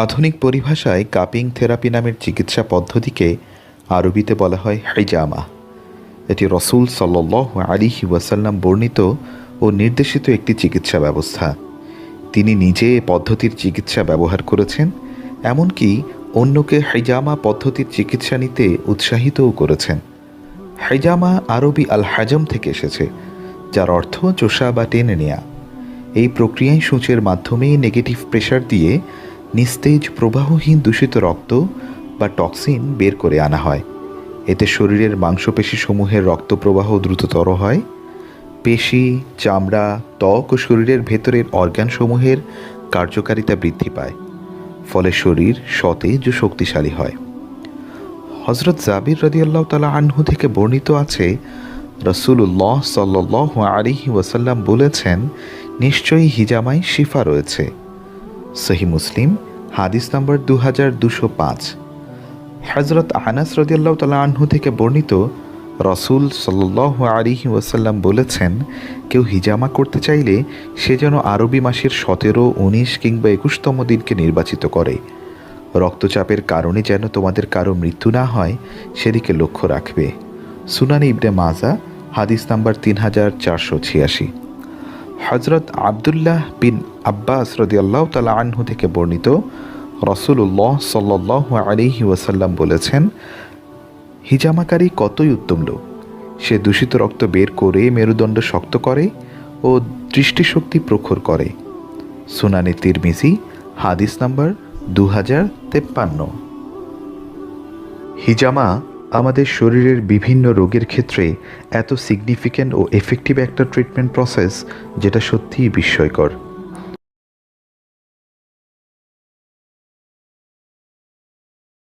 আধুনিক পরিভাষায় cupping therapy নামের চিকিৎসা পদ্ধতিকে আরবিতে বলা হয় হিজামা। এটি রসুল সাল্লাল্লাহু আলাইহি ওয়াসাল্লাম বর্ণিত ও নির্দেশিত একটি চিকিৎসা ব্যবস্থা। তিনি নিজে এ পদ্ধতির চিকিৎসা ব্যবহার করেছেন, এমনকি অন্যকে হিজামা পদ্ধতির চিকিৎসা নিতে উৎসাহিতও করেছেন। হিজামা আরবি আল হাজম থেকে এসেছে, যার অর্থ চোষা বা টেনে নেয়া। এই প্রক্রিয়ায় সূচের মাধ্যমে নেগেটিভ প্রেশার দিয়ে নিস্তেজ প্রবাহহীন দূষিত রক্ত বা টক্সিন বের করে আনা হয়। এতে শরীরের মাংসপেশিসমূহের রক্ত প্রবাহ দ্রুততর হয়, পেশি, চামড়া, ত্বক ও শরীরের ভেতরের অর্গানসমূহের কার্যকারিতা বৃদ্ধি পায়। ফলে শরীর সতেজ ও শক্তিশালী হয়। হযরত জাবির রাদিয়াল্লাহু তাআলা আনহু থেকে বর্ণিত আছে, রাসূলুল্লাহ সাল্লাল্লাহু আলাইহি ওয়াসাল্লাম বলেছেন, নিশ্চয়ই হিজামায় শিফা রয়েছে। সহিহ মুসলিম হাদিস নম্বর 2205। হযরত আনাস রাদিয়াল্লাহু তাআলা আনহু থেকে বর্ণিত, রাসূল সাল্লাল্লাহু আলাইহি ওয়াসাল্লাম বলেছেন, কেউ হিজামা করতে চাইলে সে যেন আরবি মাসের 17, 19 কিংবা 21তম দিনকে নির্বাচিত করে। রক্তচাপের কারণে যেন তোমাদের কারো মৃত্যু না হয় সেদিকে লক্ষ্য রাখবে। সুনান ইবনে মাজা হাদিস নাম্বার 3486। হযরত আব্দুল্লাহ বিন আব্বাস রাদিয়াল্লাহু তাআলা আনহু থেকে বর্ণিত, রাসূলুল্লাহ সাল্লাল্লাহু আলাইহি ওয়াসাল্লাম বলেছেন, হিজামাকারী কতই উত্তম লোক। সে দূষিত রক্ত বের করে মেরুদণ্ড শক্ত করে ও দৃষ্টিশক্তি প্রখর করে। সুনানে তিরমিজি হাদিস নাম্বার 2053। হিজামা আমাদের শরীরের বিভিন্ন রোগের ক্ষেত্রে এত সিগনিফিক্যান্ট ও এফেক্টিভ একটা ট্রিটমেন্ট প্রসেস, যেটা সত্যিই বিস্ময়কর।